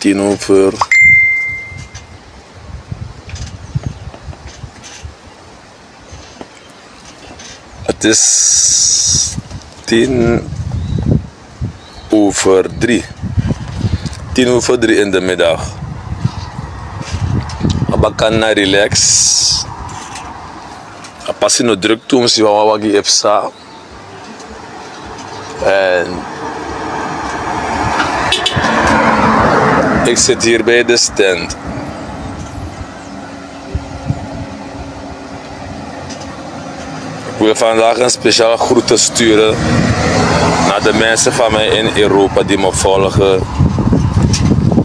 10:00. Het is 3:10. 3:10 in de middag. Ik kan relax. Ik pas in de druk toe, misschien wel wat ik heb staan. En ik zit hier bij de stand. Ik wil vandaag een speciale groeten sturen naar de mensen van mij in Europa die me volgen,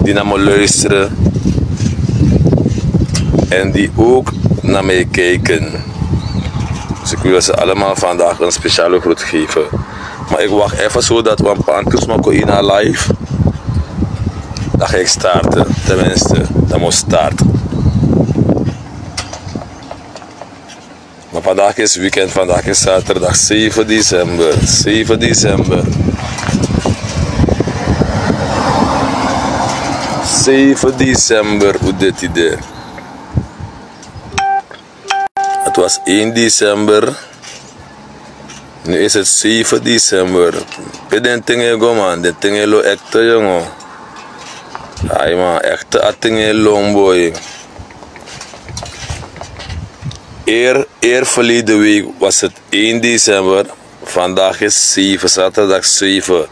die naar me luisteren en die ook naar mij kijken. Dus ik wil ze allemaal vandaag een speciale groet geven. Maar ik wacht even zodat we een paar keer in live. Dan ga ik starten, tenminste, dat moet starten. Maar vandaag is weekend, vandaag is zaterdag 7 december. 7 december. 7 december, hoe dit idee? Het was 1 december. Nu is het 7 december. Dit ding go man, dit ding lo echte jongen. Ay man, echte ding long boy. Eer verleden week was het 1 december. Vandaag is 7, zaterdag 7.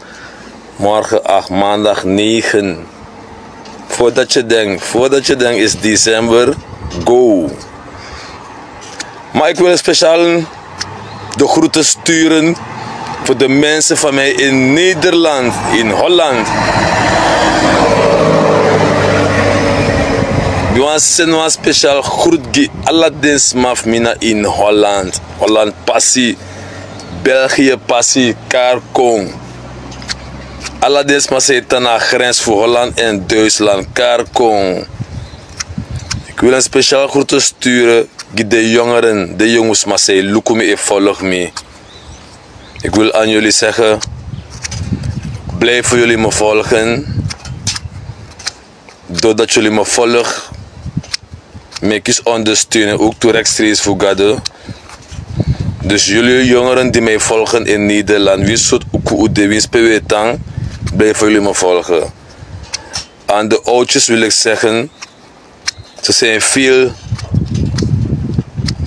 Morgen 8, maandag 9. Voordat je denkt is december, go. Maar ik wil speciaal de groeten sturen voor de mensen van mij in Nederland, in Holland. Ik wil een speciaal groet geven alle mensen in Holland. Holland passie, België passie, Karkong. Alle mensen zitten naar de grens voor Holland en Duitsland, Karkong. Ik wil een speciaal groeten sturen voor de jongeren, de jongens, maar zij look me en volg me. Ik wil aan jullie zeggen, blijven jullie me volgen. Doordat jullie me volgen, me kies ondersteunen, ook door rechtstreeks voor God. Dus jullie jongeren die mij volgen in Nederland, wie soort ook de winst pewetang, blijven jullie me volgen. Aan de oudjes wil ik zeggen, ze zijn veel.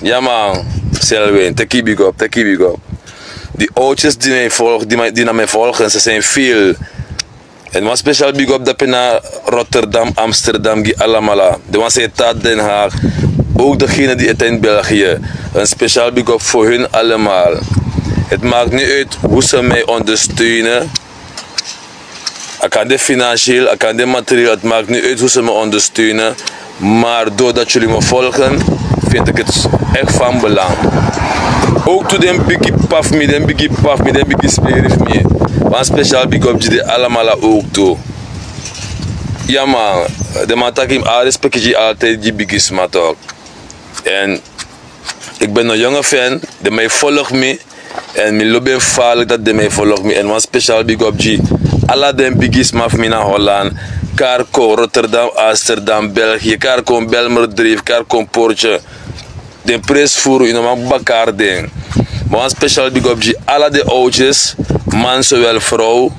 Ja man, Selwyn, take big up, take big up. Die oudjes die mij volgen, die naar mij volgen, ze zijn veel. En wat speciaal big up dat je naar Rotterdam, Amsterdam, die allemaal. De ones die uit Den Haag. Ook degene die het in België. Een speciaal big up voor hun allemaal. Het maakt niet uit hoe ze mij ondersteunen. Ik kan dit financieel, ik kan dit materieel. Het maakt niet uit hoe ze me ondersteunen. Maar doordat jullie me volgen, vind ik het echt van belang. Ook to den biggie paf me, den biggie spirit me. Een speciaal big up die allemaal ook toe. Ja man, de man tak hem al respect altijd die biggie smat ook. En ik ben een jonge fan, die mij volgt me. En ik loop vaak dat die mij volgt me. En een speciaal big up die alle den biggie smaf me naar Holland. Karko, Rotterdam, Amsterdam, België, Karko, Belmerdreef, Karko, Poortje. De prijsvoer in een bakkaar ding. Maar een speciaal big up die alle de oudjes, man zowel vrouw.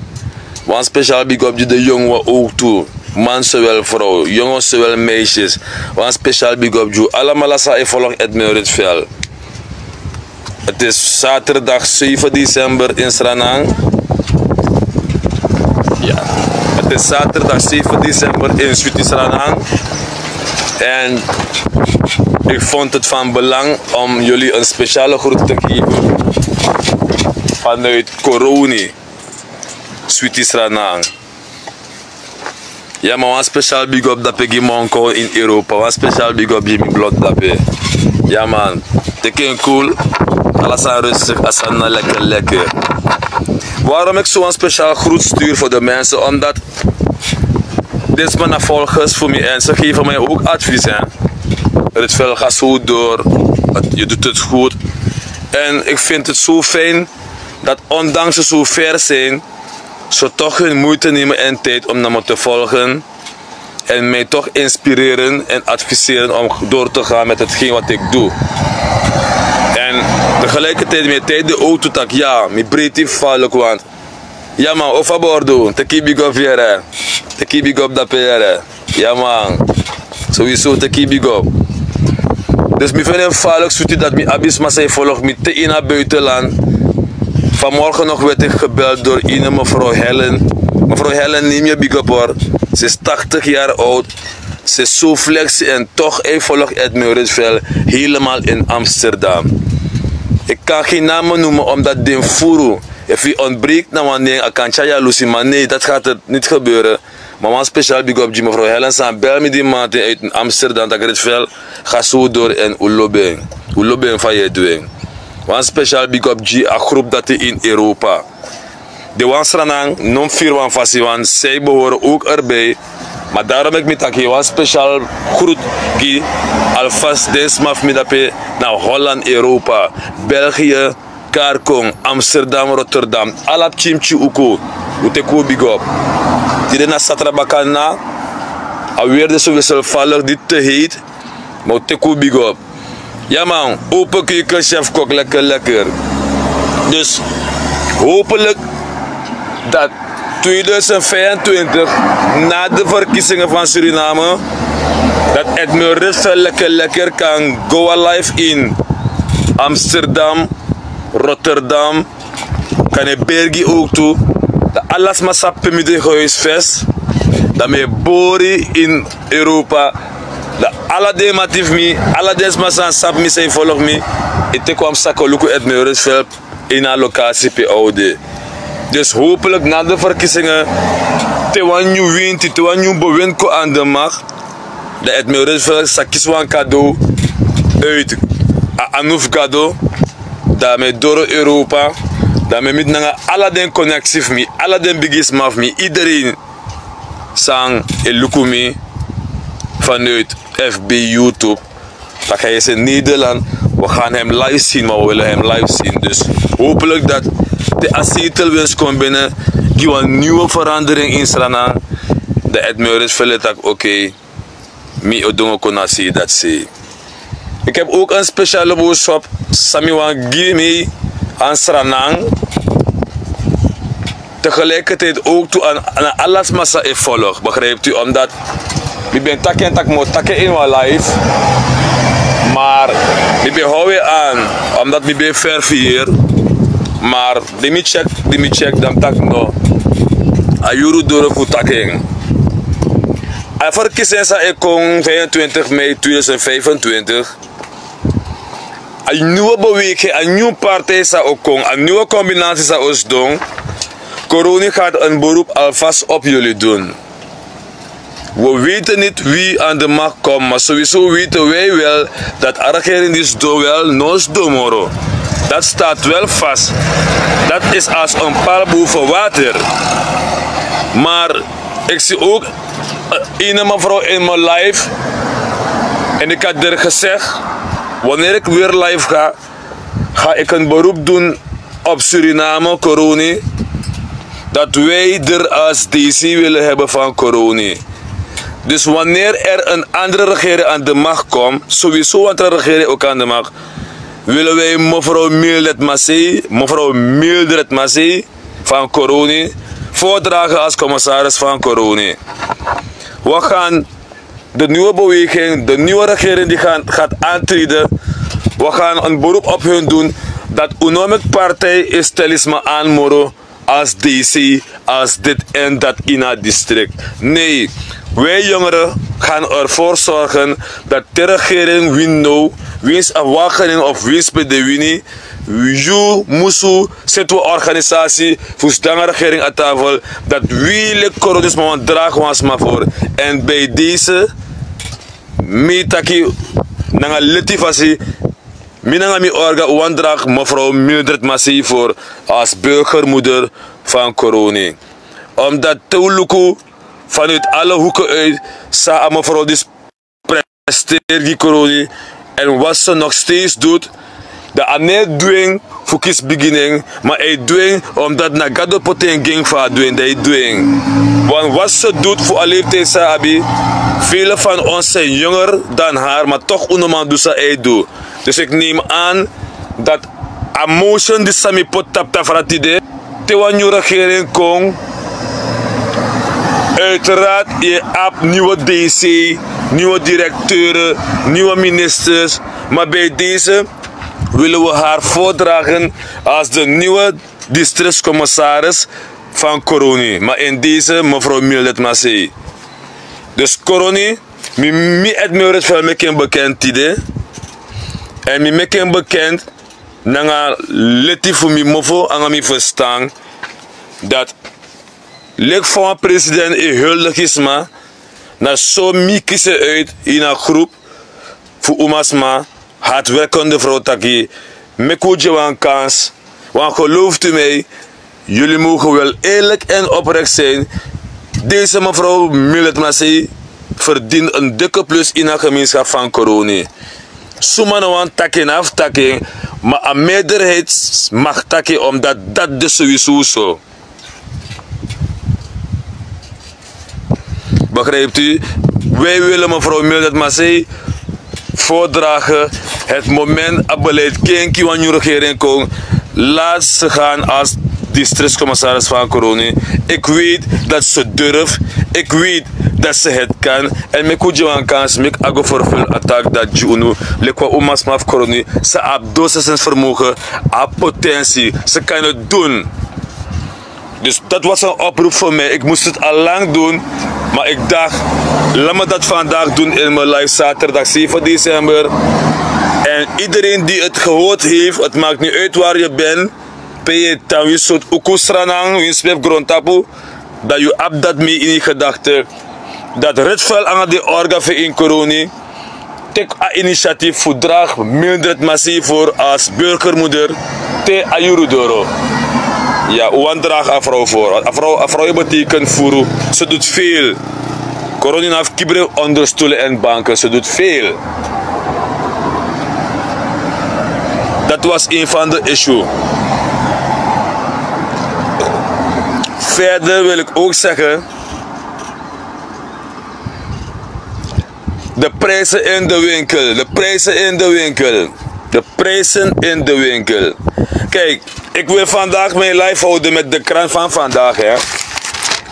Een speciaal big up die de jongen ook toe. Man zowel vrouw, jongens zowel meisjes. Een speciaal big up die allemaal sa je volgt het Mauritsveld. Het is zaterdag 7 december in Sranang. Ja, het is zaterdag 7 december in Sranang. En ik vond het van belang om jullie een speciale groet te geven vanuit Coroni, Sranang. Ja, maar een speciaal big up dat ik monko in Europa. Een speciaal big up Jimmy Blood dat ik. Ja man, teken cool. Alles aan rustig, alles aan lekker. Waarom ik zo'n speciaal groet stuur voor de mensen? Omdat dit is mijn volgers voor mij en ze geven mij ook advies. Hè? Het vel gaat zo door, je doet het goed. En ik vind het zo fijn dat ondanks ze zo ver zijn, ze toch hun moeite nemen en tijd om naar me te volgen. En mij toch inspireren en adviseren om door te gaan met hetgeen wat ik doe. En tegelijkertijd met tijd de auto tak ja, mijn breedte vallen want ja man, of abordo, te keep big up here, te keep big up dat here. Ja man, sowieso te keep big up. Dus ik vind het vallig zoet dat mijn abisma zei volg me te in het buitenland. Vanmorgen nog werd ik gebeld door een mevrouw Helen. Mevrouw Helen, neem je big up hoor. Ze is 80 jaar oud. Ze is zo flexie en toch volgt Edmund Ritsveld helemaal in Amsterdam. Ik kan geen namen noemen omdat dit furu. Als je ontbreekt naar wanneer ik kan chaya lucy, maar nee, dat gaat er niet gebeuren. Maar een speciaal big up mevrouw Helen San bel me die maand uit Amsterdam dat Ritsveld gaat zo door en Ulobeng. Ulobeng van je doen. Een speciaal big up een groep dat is in Europa. De Wansranang, non 4 wan fasi, want zij behoren ook erbij. Maar daarom heb ik met een speciaal groet die alvast deze maand naar Holland, Europa, België, Karkong, Amsterdam, Rotterdam. Alap chimchi uko, uteku big up. Die na Satrabakana, alweer de zo wisselvallig, dit te heet, maar uteku big up. Ja man, open keuken, chef kok, lekker. Dus hopelijk dat 2025, na de verkiezingen van Suriname, dat Edmund Ritsveld lekker kan go alive in Amsterdam, Rotterdam, kan je België ook toe. Dat alles maar sappen met de huisvest. Dat me bori in Europa. Dat alle de matif me, alle des maar sap me zijn volg me. Ik kwam sakoluku Edmund Ritsveld in een locatie pe oude. Dus hopelijk na de verkiezingen, te wan nieuw wint, te wan nieuw bewind ko aan de macht. Dat Edmund Ritsveld zakjes een cadeau uit Anouf cadeau. Dat me door Europa, dat me met naar alle den connectie me, alle den bigis maf me, iedereen sang elukumi vanuit FB YouTube. Dat hij is in Nederland, we gaan hem live zien, maar we willen hem live zien. Dus hopelijk dat de acetelwinst komt binnen, die een nieuwe verandering in Srana. De Edmund Ritsveld dat oké, mi odongo konasi dat zie. Ik heb ook een speciale boodschap, Samiwan Gimi aan Sranang. Tegelijkertijd ook toe aan alles massa volg, begrijpt u? Omdat ik ben takken in mijn life, maar ik ben hou aan, omdat ik ben vervier. Maar die check, dan tak no. Ayuru door voor takken. En verkiezingen zijn 25 mei 2025. Een nieuwe beweging, een nieuwe partij is ook een nieuwe combinatie is ons doen. Corona gaat een beroep alvast op jullie doen. We weten niet wie aan de macht komt, maar sowieso weten wij wel dat de regering is wel nos domoro. Dat staat wel vast. Dat is als een paal boven water. Maar ik zie ook een mevrouw in mijn live. En ik had er gezegd, wanneer ik weer live ga, ga ik een beroep doen op Suriname, corona. Dat wij er als DC willen hebben van corona. Dus wanneer er een andere regering aan de macht komt, sowieso een andere regering ook aan de macht, willen wij mevrouw Mildred Massey van corona voordragen als commissaris van corona. We gaan de nieuwe beweging, de nieuwe regering die gaat aantreden, we gaan een beroep op hun doen dat Unomic partij is telisme aanmoro als DC, als dit en dat in het district. Nee, wij jongeren gaan ervoor zorgen dat de regering win nou, winst een wagening of winst bij de winnie. You musu zetten we organisatie voor de regering aan tafel dat we coronisme dragen was maar voor. En bij deze metaki nanga litifasi minanga mi orga wandrag mevrouw Mildred Massey voor als burgermoeder van corona. Omdat Teuluku vanuit alle hoeken uit sa mevrouw die presteert die corona en wat ze nog steeds doet Dat ane doing voor kies beginning, maar hij doing omdat na gado poten ging van doing, dat hij doing. Want wat ze doet voor alleen deze abi, vele van ons zijn jonger dan haar, maar toch onnormaal doet ze hij doet. Dus ik neem aan dat emotion die sami pot tap tafratide, te wanneer regering kon. Uiteraard, je hebt nieuwe DC, nieuwe directeuren, nieuwe ministers. Maar bij deze willen we haar voordragen als de nieuwe districtscommissaris van Koroni. Maar in deze mevrouw Mildred Massey. Dus Koroni, ik het veel meer bekend idee. En ik ben bekend, na leti voor mij mofo, en mij verstaan dat lek van een president in huldig is, maar na zo kiezen uit in een groep voor Umasma, hardwerkende vrouw taki, mekoetje een kans. Want gelooft u mij, jullie mogen wel eerlijk en oprecht zijn. Deze mevrouw Mildred Massey verdient een dikke plus in haar gemeenschap van Koroni. Sommige want takken aftakken, maar een meerderheid mag takken omdat dat dus sowieso zo. Begrijpt u? Wij willen mevrouw Mildred Massey voordragen het moment dat beleid Kenki van de regering komt. Laat ze gaan als districtscommissaris van Koroni. Ik weet dat ze durft. Ik weet dat ze het kan. En ik moet je een kans maken. Ik ga voor veel attack dat Juno. Lekwa Umas Maf Koroni. Ze hebben doorzettingsvermogen. Hebben potentie. Ze kan het doen. Dus dat was een oproep voor mij. Ik moest het al lang doen. Maar ik dacht, laat me dat vandaag doen in mijn live zaterdag 7 december. En iedereen die het gehoord heeft, het maakt niet uit waar je bent. Je dan je soort okusranang, je speelt grondtapu. Dat je hebt dat mee in je gedachten. Dat Ritsveld aan de orga in Koroni. Take een initiatief voor draag Mildred Massey voor als burgermoeder. Te Ayurudoro. Ja, hoe draag afrouw voor? Afrouw betekent voeren. Ze doet veel. Koroni heeft kibre onder stoelen en banken. Ze doet veel. Dat was een van de issues. Verder wil ik ook zeggen, de prijzen in de winkel, de prijzen in de winkel, de prijzen in de winkel. Kijk, ik wil vandaag mijn live houden met de krant van vandaag. Hè.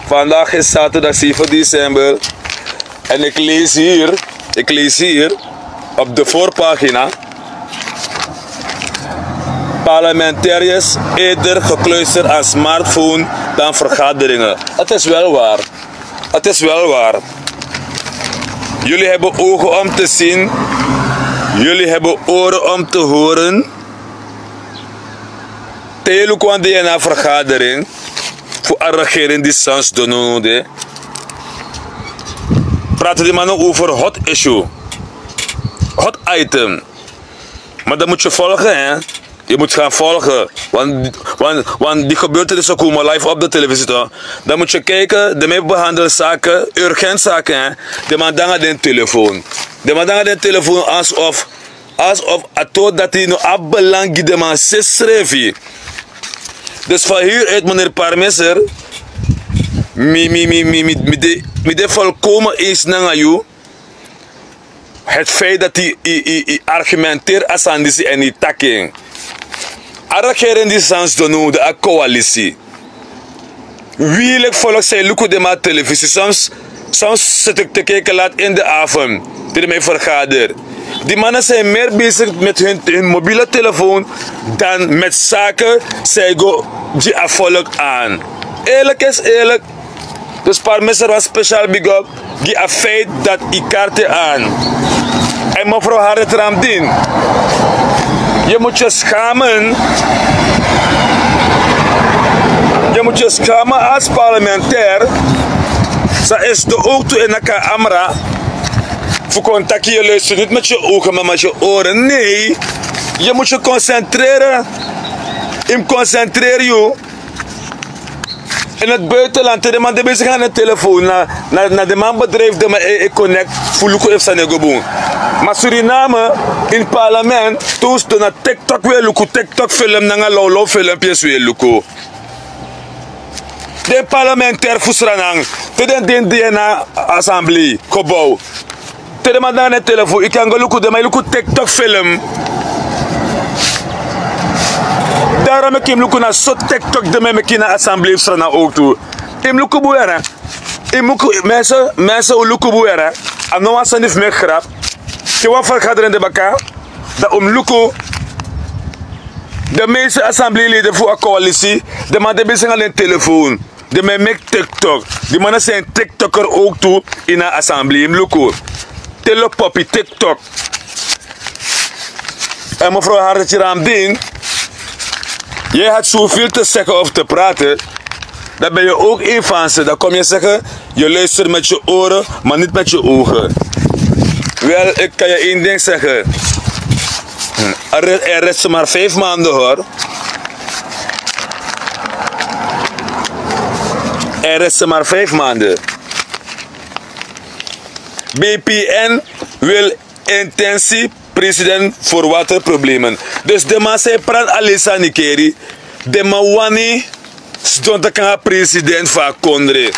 Vandaag is zaterdag 7 december en ik lees hier op de voorpagina. Parlementariërs eerder gekluisterd aan smartphone dan vergaderingen. Het is wel waar. Het is wel waar. Jullie hebben ogen om te zien. Jullie hebben oren om te horen. Tegen kwam je naar vergadering. Voor een regering die sans donoode. Praten die man ook over hot issue. Hot item. Maar dat moet je volgen, hè. Je moet gaan volgen, want die gebeurtenissen komen live op de televisie toch? Dan moet je kijken, de mee behandelen zaken, urgent zaken, hè? De man dan aan de telefoon. De man dan aan de telefoon alsof dat hij nog afbelangt de man schreef. Dus van hieruit meneer Parmeser, met de volkomen eens naar jou. Het feit dat hij argumenteert als aan die en die taking. A regering die sans doen de coalitie. Wie ik volg zijn lukken de maar televisie. Soms zit ik te kijken laat in de avond. Die mij vergader. Die mannen zijn meer bezig met hun mobiele telefoon dan met zaken. Zij go die volk aan. Eerlijk is eerlijk. Dus Parmeser was speciaal big up. Die a feit dat ik kaarten aan. En mevrouw Harriet Ramdien. Je moet je schamen. Je moet je schamen als parlementair. Dat is de oog toe in elkaar amra. Voor contact je luistert niet met je ogen, maar met je oren. Nee. Je moet je concentreren. Concentreer je. In het buitenland, de man die bezig aan de telefoon, naar de man bedrijf dat me connect, voor Luko heeft zijn geboen. Maar Suriname, in het parlement, toen ze naar TikTok weer Luko, TikTok film, naar Lolo filmpjes weer Luko. De parlementair Fusranang, de DNA Assemblee, Kobou. De man naar de telefoon, ik kan Luko, de man Luko TikTok film. Daarom heb ik hem naar zo'n TikTok de me naar Assemblee Fusranang ook toe. Ik moet boeren. Mensen lukken boeren. En nu was er niet meer grap. Je wat vergaderen in de bakka. Dat lukken. De meeste assembleeleden voor een coalitie. De man die bezig aan de telefoon. De man met TikTok. Die mannen zijn TikToker ook toe in de assemblee. Lukken. Telepoppy TikTok. En mevrouw Hartje Ramdien. Jij had zoveel te zeggen of te praten. Dan ben je ook een van ze. Dan kom je zeggen, je luistert met je oren, maar niet met je ogen. Wel, ik kan je één ding zeggen. Er is maar 5 maanden hoor. Er is maar 5 maanden. BPN wil intentie president voor waterproblemen. Dus de man zei praat Alisa Nikeri. De man wani stond de president van Kondre.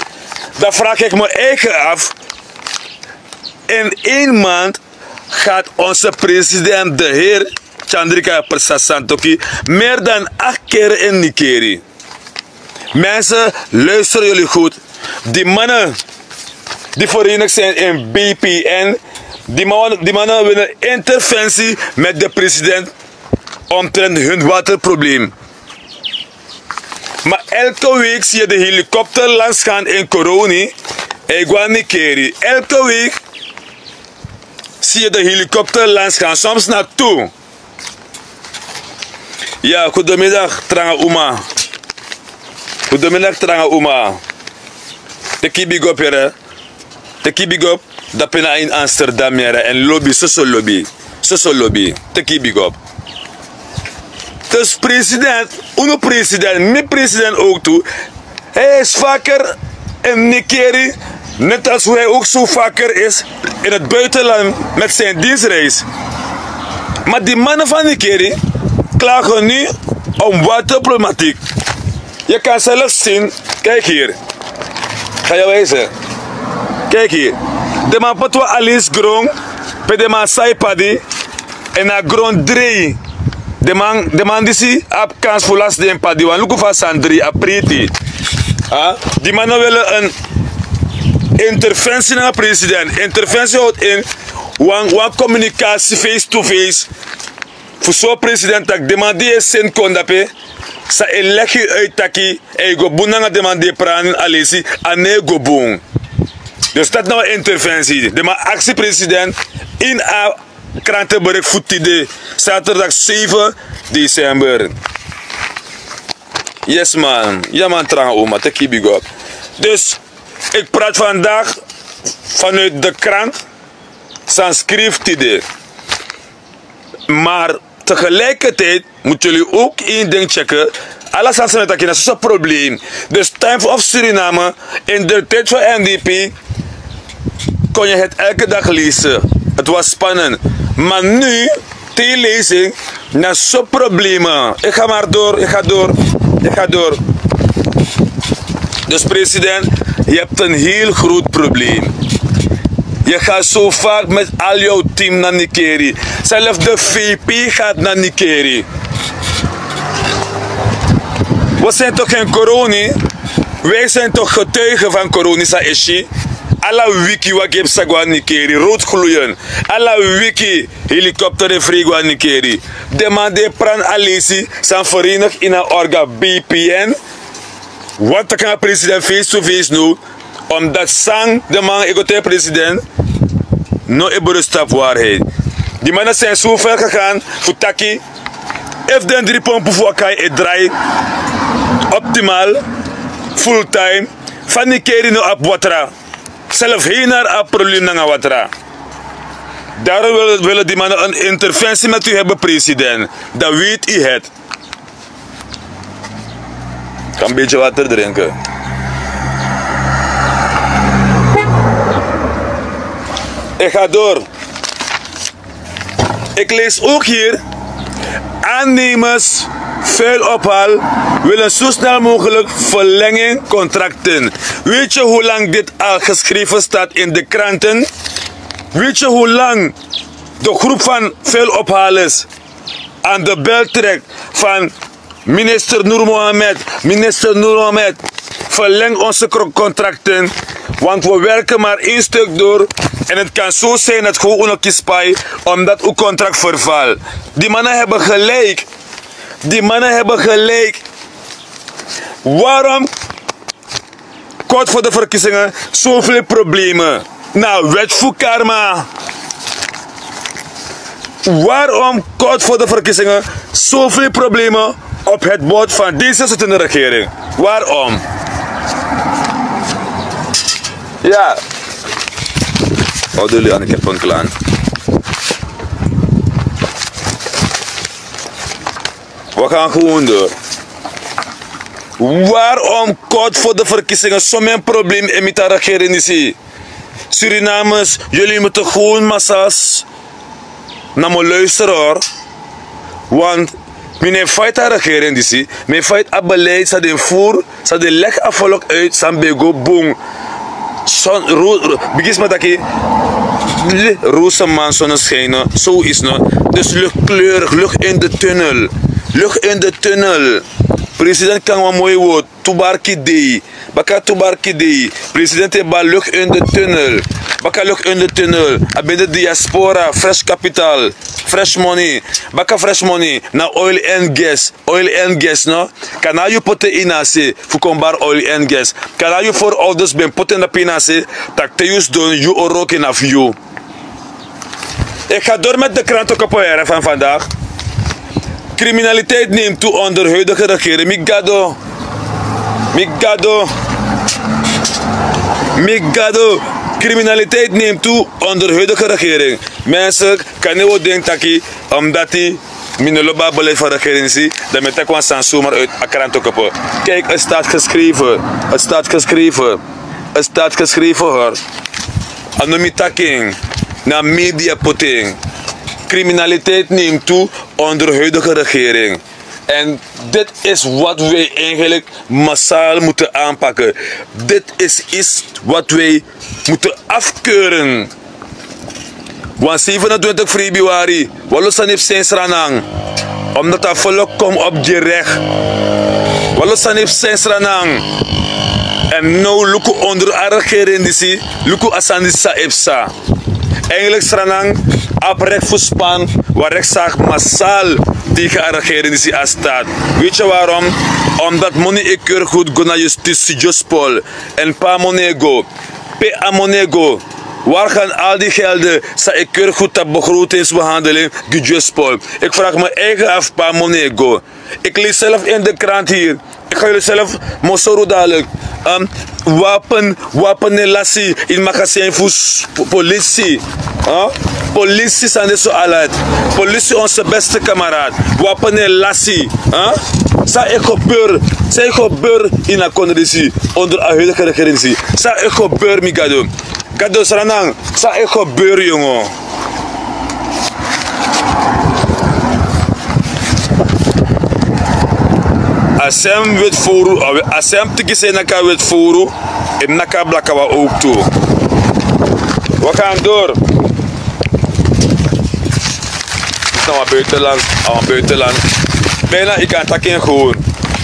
Dan vraag ik me eigen af. In 1 maand gaat onze president, de heer Chandrika Persat Santokhi, meer dan 8 keer in Nikeri. Mensen, luisteren jullie goed. Die mannen die verenigd zijn in BPN, die mannen willen interventie met de president omtrent hun waterprobleem. Maar elke week zie je de helikopter langs gaan in Koroni en Guanikeri. Elke week zie je de helikopter langs gaan, soms naartoe. Ja, goedemiddag, Tranga Uma. Goedemiddag, Tranga Uma. De kibigop hier, de kibigop, dat ben in Amsterdam hier en lobby, soso lobby, de kibigop. Dus president, mijn president ook toe. Hij is vaker in Nikeri, net als hoe hij ook zo vaker is in het buitenland met zijn dienstreis. Maar die mannen van Nikeri klagen nu om waterproblematiek. Je kan zelf zien, kijk hier. Ga je wijzen. Kijk hier. De man patwa Alice Grong, de man Saipadi en na Grond 3. De man die zie op kans voor last de padi, want look voor Sandri, apreti. Die mannen willen een interventie naar de president. Interventie houdt in one communicatie face to face. Voor zo'n president dat de man die is zin kon dapen, sa elegi uitaki, e go bunanga de man die praten alesi, ane go boom. Dus dat nou interventie. De man actiepresident in a krantenbericht voetide zaterdag 7 december. Yes man, ja man Tranga Uma, te kibig op. Dus ik praat vandaag vanuit de krant, Sanskrift idee. Maar tegelijkertijd moeten jullie ook één ding checken. Alles aan zijn dat is een probleem. Dus Time of Suriname, in de tijd van NDP, kon je het elke dag lezen. Het was spannend. Maar nu, die lezing, naar zo'n problemen. Ik ga maar door, ik ga door. Dus president, je hebt een heel groot probleem. Je gaat zo vaak met al jouw team naar Nikeri. Zelfs de VP gaat naar Nikeri. We zijn toch geen corona? Wij zijn toch getuigen van corona, sa ishi? Alla wiki wat geeft sagwa Nikeri, rood gloeien. Alla wiki helikopter en vrigwa Nikeri. De man die pran alesi zijn verenigd in een orga BPN. Wat kan president face to face nu? Omdat sang de man egote president no eberustap waarheid. Die mannen zijn zo ver gegaan voor taki. If den 3 pompen voor elkaar het draai optimaal fulltime van Nikeri no op watra. Zelf heen naar een probleem naar watra. Daarom willen die mannen een interventie met u hebben, president. Dat weet u het. Kan een beetje water drinken. Ik ga door. Ik lees ook hier. Aannemers vuilophaal willen zo snel mogelijk verlenging contracten. Weet je hoe lang dit al geschreven staat in de kranten? Weet je hoe lang de groep van vuilophalers aan de bel trekt van minister Noor Mohamed, verleng onze contracten, want we werken maar 1 stuk door en het kan zo zijn dat gewoon een kiespai omdat uw contract vervalt. Die mannen hebben gelijk. Die mannen hebben gelijk. Waarom kort voor de verkiezingen zoveel problemen? Nou, wet voor karma. Waarom kort voor de verkiezingen zoveel problemen op het bord van deze zittende regering? Waarom? Ja. Wat doen jullie aan? Ik heb een klant. We gaan gewoon door. Waarom kort voor de verkiezingen zo'n probleem in met de regering is? Surinamers, jullie moeten gewoon massa's naar me luisteren hoor. Want mijn feit de regering is, mijn feit het beleid, ze de voer, ze de leg afvolk uit, ze bego boom. Begis met dat roze maan zonneschijnen, zo is het. Dus luchtkleurig, lucht in de tunnel. Lucht in de tunnel. President kan wel mooi woord. Tubarkidei. Baka tubarkidei. President heeft lucht in de tunnel. Baka lucht in de tunnel. Abin de diaspora. Fresh capital. Fresh money. Baka fresh money. Na oil and gas. Oil and gas no. Kana you pote inase. Fukombar oil and gas. Kana you for others ben pote na pinase. Tak te use don you oroken af you. Ik ga door met de krantenkoppen van vandaag. Criminaliteit neemt toe onder huidige regering. Migado. Criminaliteit neemt toe onder huidige regering. Mensen kan niet wat denken dat omdat die minoloba beleid van de regering is, dat met een sansoen maar uit de krantenkoppen. Kijk, het staat geschreven. Het staat geschreven hoor. Anomitaking. Na media potting. Criminaliteit neemt toe onder huidige regering. En dit is wat wij eigenlijk massaal moeten aanpakken. Dit is iets wat wij moeten afkeuren. Want 27 februari, Wallosan heeft zijn stranang. Omdat dat volk komt op gerecht. Wallosan heeft zijn stranang. En nou luku onder de regering die luku asandisa epsa. Eigenlijk stranang oprecht voor span waar rechtszaak massaal tegen de regering is staat. Weet je waarom? Omdat money ik keur goed go naar justitie Jospol en pa monego. Pe amonego. Waar gaan al die gelden? Sa ik keur goed op begrotingsbehandeling Jospol. Ik vraag me eigen af pa monego. Ik lees zelf in de krant hier. Ik ga jullie zelf mosoro dadelijk. Wapenelatie in magazijn voor politie. Politie zijn dit zo alert. Politie onze beste kameraad. Wapenelatie. Sa ik gebeur in de conditie onder de huidige regering. Sa ik gebeur mi gado. Gado Sranang. Sa ik gebeur jongen. Asem wet voeren, asem tiki zijn naka wet voeren, en naka blakawa ook toe. We gaan door. Nou, aan buitenland. Bijna ik kan takken gewoon.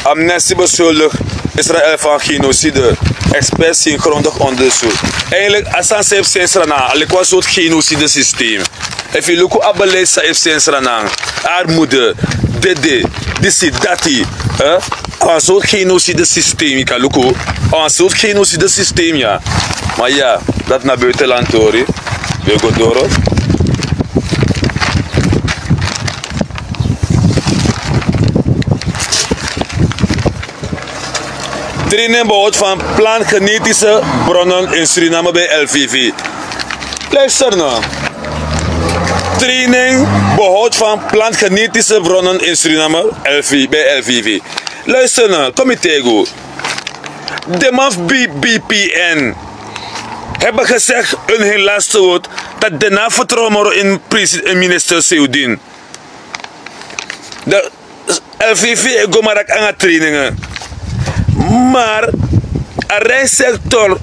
Amnesty beschuldigd Israël van genocide. Experts zien grondig onderzoek. Eigenlijk, Assange heeft zijn strana, al ik was zo'n genocide systeem. If you look at beleid sa heeft zijn strana, armoede, disi, dati. Een soort genocide systeem, ik kan look. Een soort genocide systeem, ja. Maar ja, dat naar buitenland hoor. We gaan door. Training behoud van plantgenetische bronnen in Suriname bij LVV. Luister nou. Training behoud van plantgenetische bronnen in Suriname bij LVV. Luister nou, kom je tegen. De MAF BPN. hebben gezegd in hun laatste woord dat daarna vertrouwen in minister Seudin. De LVV go maar aan het trainingen. Maar een reissector,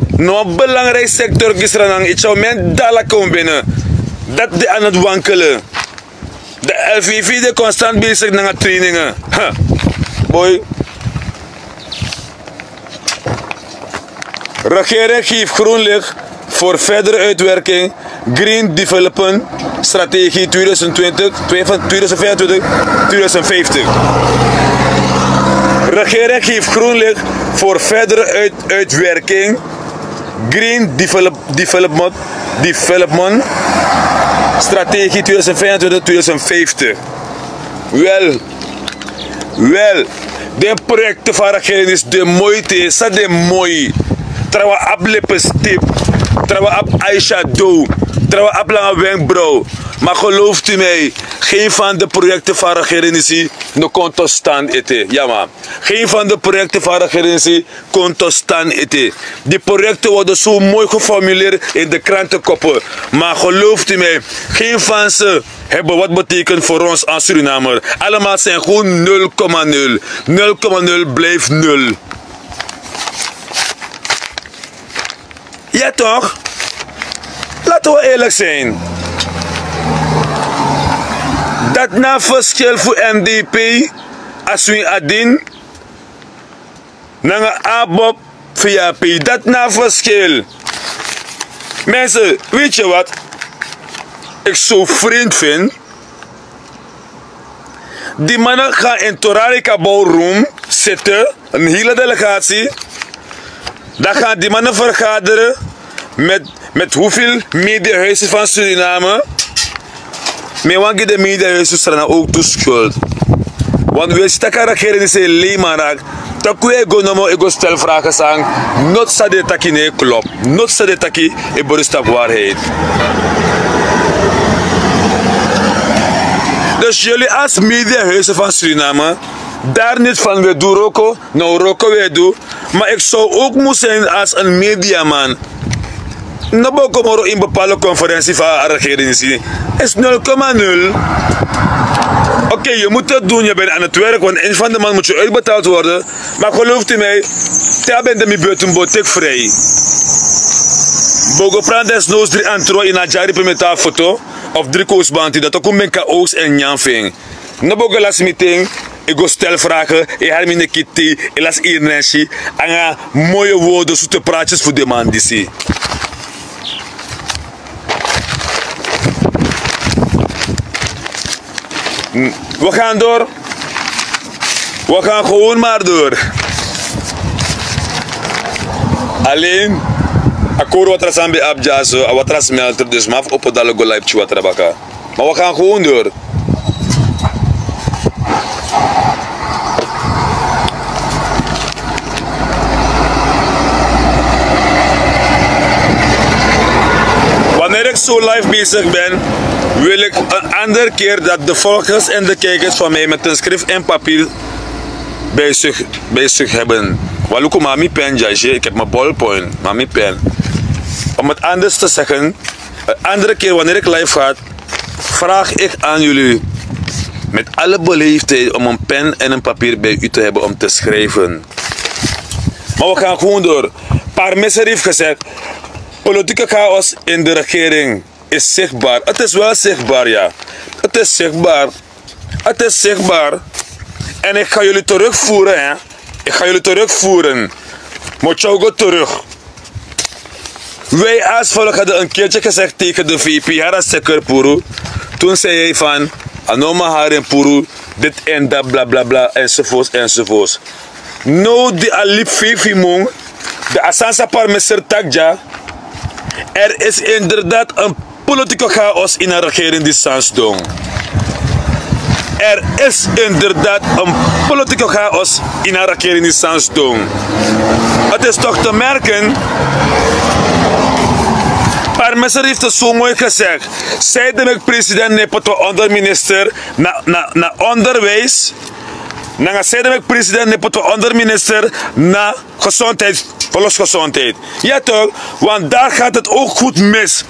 nog belangrijk sector gisteren, ik zou mijn dala komen binnen. Dat de aan het wankelen. De LVV is constant bezig met trainingen. Huh. Boy. Regering geeft groen licht voor verdere uitwerking Green Development Strategie 2020-2025. Regering geeft groen licht voor verdere uitwerking Green Development Strategie 2025-2050. Wel, de projecten van de regering is de moeite, is de mooi. Trouwens, op lippenstip, trouwens, op eyeshadow, trouwens, op lange wenkbrauw. Maar gelooft u mij, geen van de projecten van de regering is no kon tot stand eten. Ja man, geen van de projecten van de regering kon tot stand eten. Die projecten worden zo mooi geformuleerd in de krantenkoppen. Maar gelooft u mij, geen van ze hebben wat betekent voor ons als Surinamer. Allemaal zijn gewoon 0,0. 0,0 blijft 0. Ja toch? Laten we eerlijk zijn. Dat na verschil voor NDP, als we adin, na ABOP via P, dat na verschil. Mensen, weet je wat ik zo vreemd vind? Die mannen gaan in Torarika Bouwroom zitten, een hele delegatie. Dan gaan die mannen vergaderen met hoeveel mediahuizen van Suriname. Maar wanneer de mediahuizen zijn ook toe schuld. Want we zitten kan regering is een leeman raak. Dan kun je gewoon stel vragen zijn. Not sa de taki nee klopt. Not sa de taki e borustak waarheid. Dus jullie als mediahuizen van Suriname, daar niet van we doen roko, nou roko we doen. Maar ik zou ook moeten zijn als een mediaman. Nou, kom in bepaalde conferentie van de regering is 0,0. Oké, je moet het doen, je bent aan het werk, want een van de maanden moet je uitbetaald worden. Maar gelooft u mij, daar ben je met buitenboot vrij. Bogo praat desnoods 3 antro in een jari met een foto, of 3 koosbanti, dat ook een oos en janving. Nou, bogo last meeting. Ik ga stel vragen, ik heb mijn kitty, ik las iedereen en mooie woorden, zoete praatjes voor de man die zie. We gaan door. We gaan gewoon maar door. Alleen, akkoord wat er zijn bij Abjazo, wat er smelter, dus maar op dat logo live wat er baka. Maar we gaan gewoon door. Wanneer ik zo live bezig ben, wil ik een andere keer dat de volgers en de kijkers van mij met een schrift en papier bij zich hebben. Waluko mami pen jaje, ik heb mijn ballpoint, mami pen. Om het anders te zeggen, een andere keer wanneer ik live ga, vraag ik aan jullie met alle beleefdheid om een pen en een papier bij u te hebben om te schrijven. Maar we gaan gewoon door. Een paar mensen heeft gezegd, politieke chaos in de regering is zichtbaar. Het is wel zichtbaar, ja. Het is zichtbaar. Het is zichtbaar. En ik ga jullie terugvoeren, hè. Ik ga jullie terugvoeren. Moet je ook terug. Wij als volk hadden een keertje gezegd tegen de VP, Hara Seker Puru. Toen zei hij van, Anoma Haren Puru, dit en dat, bla bla bla, enzovoorts, enzovoorts. Nou, die alip VP mong, de Asansa Parmeser Takja. Er is inderdaad een politieke chaos in een regering die sans doen. Er is inderdaad een politieke chaos in een regering die sans doen. Het is toch te merken. Parmeser heeft het zo mooi gezegd. Zij de president neemt onderminister naar onderwijs. Nanga zeiden we president ne poto onderminister na gezondheid, volksgezondheid. Ja toch? Want daar gaat het ook goed mis.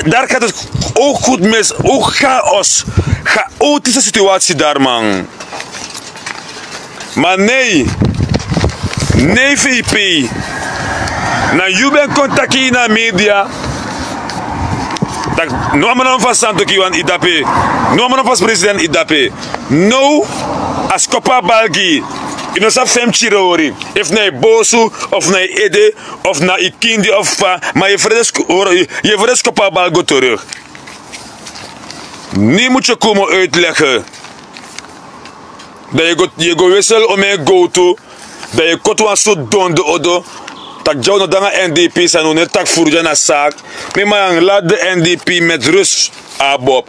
Daar gaat het ook goed mis. Ook chaos. Chaotische situatie daar, man. Maar nee. Nee, VP. Na je bent contact in de media. Dat no man van Santoki wan idape. No man van president idape. No as kopa balgi. Ino sa fem chirori. If na bosu of na ede of na ikindi of pa, maar je vredes kopa balgo terug. Niet moet je komen uitleggen dat je go wissel om een go to, dat je kot wan so don de odo. Tak jou no danga NDP zijn no net tak voerja na zaak. Maar laat de NDP met rust, Abob.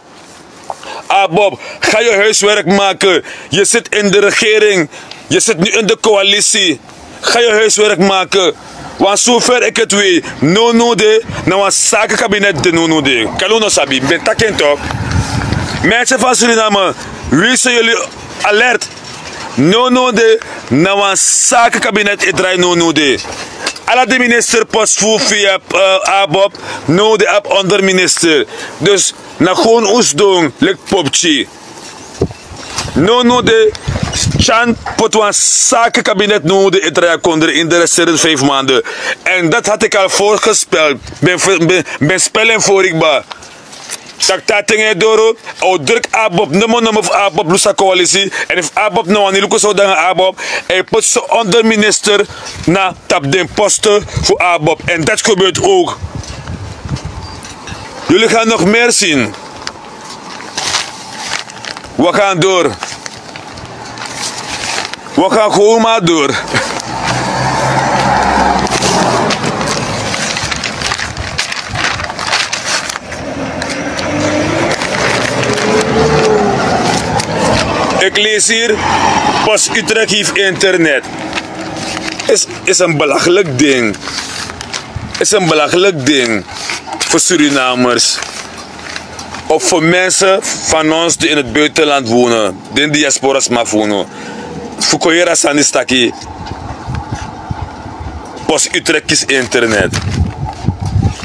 Abob, ga je huiswerk maken. Je zit in de regering. Je zit nu in de coalitie. Ga je huiswerk maken. Want zover ik het weet, no de, nou een zakenkabinet de no de. Kaluno sabi, ben takken toch? Mensen van Suriname, wees jullie alert. No de, nou een zakenkabinet het draait no de. Alla de minister post voor via Abob, no de ab onder minister. Dus na gewoon ons doen, lek popchi. No de chan potwan zakenkabinet no de etraya konder in de resterende 5 maanden. En dat had ik al voorgespeld. Ben spellen voor ik ba. Dat tatingen door, o druk Abob, nummer of Abob lusa coalitie. En if Abob nou aan die zou dan Abob, hij put ze onder minister na tap den posten voor Abob. En dat gebeurt ook. Jullie gaan nog meer zien. We gaan door. We gaan gewoon maar door. Ik lees hier, pas Utrecht heeft internet. Is een belachelijk ding. Is een belachelijk ding voor Surinamers. Of voor mensen van ons die in het buitenland wonen. Die in diaspora's maar wonen. Fukoyera Sanistaki. Pas Utrecht is internet.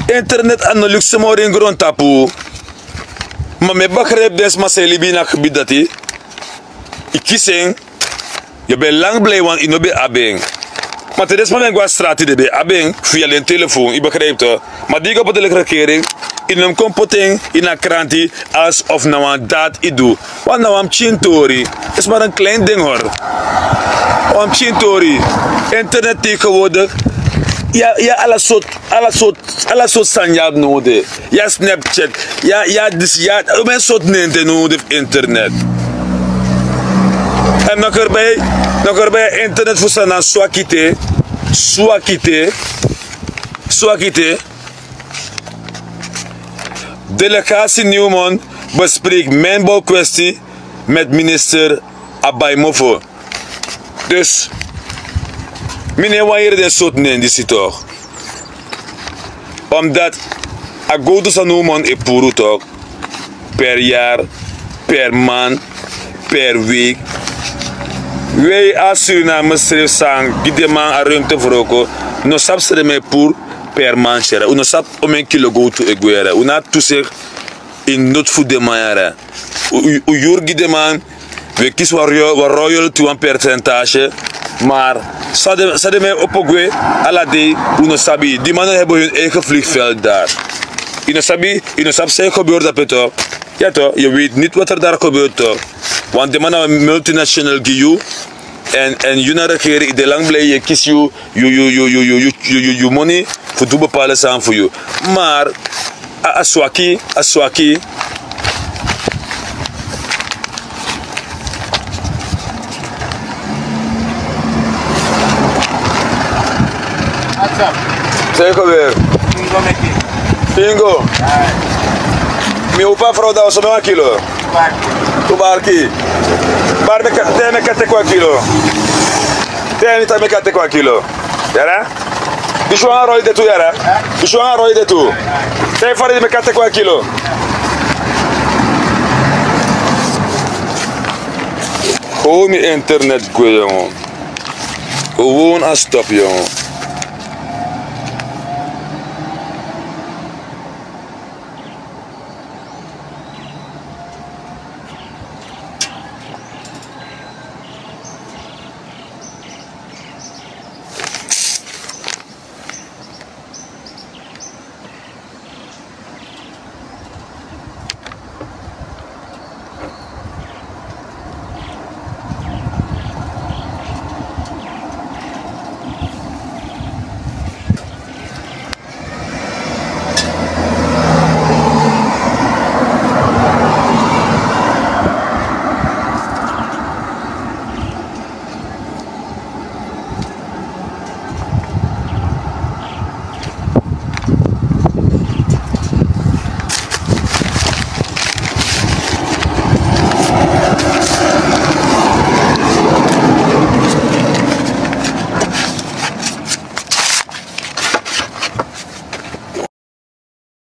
Internet aan de luxe maar in grond tapu. Maar me begrijp des maar se libi na gebied dat hij. Ik kies je bent lang blij want je no be abeng. Maar het is maar een straat die be abeng via de telefoon. Je begrijpt het. Maar die op de regering in een computing in een krantie alsof nou een daad i doe. Want nou een chintori is maar een klein ding hoor. Een chintori. Internet tegenwoordig. Ja, alle soort sanjaal nodig. Ja, Snapchat. Ja, dus ja, een soort nente nodig internet. En nog erbij internet voor zijn swakite. Delegatie Newman bespreekt mijnbouwkwestie met minister Abaimofo. Dus, meneer, wanneer dit soort neemt, die zit toch? Omdat, agodo sa Newman e puro toch? Per jaar, per maand, per week. Wij als Surinamers schrijven sang, die man a ruimte voor ook. No sap se me pour per man chere. Uno sap om een kilo go to eguere. Una toezeg in not voor de man. U jurgi de man. We kies waar royalty een percentage. Maar sade me opogwe ala de uno sabi. Die mannen hebben hun eigen vliegveld daar. Ino sap se gebeurt dat peto. Ja toch, je weet niet wat er daar gebeurt toch. Want de mannen hebben multinational GU. En je regering de lang blij je kies je money voor doen bepaalde zaken voor je. Maar aswaki. Zeker weer. Bingo. Mi upa frauda o sono kilo. Tubarki. Barbe teme kate kwa kilo. Teme kate kwa kilo. Yara? Bishwa roy de tu yara. Bishwa roy de tu. Te fare me kate kwa kilo. Gewoon mijn internet goed, jongen. Gewoon als stop, jongen.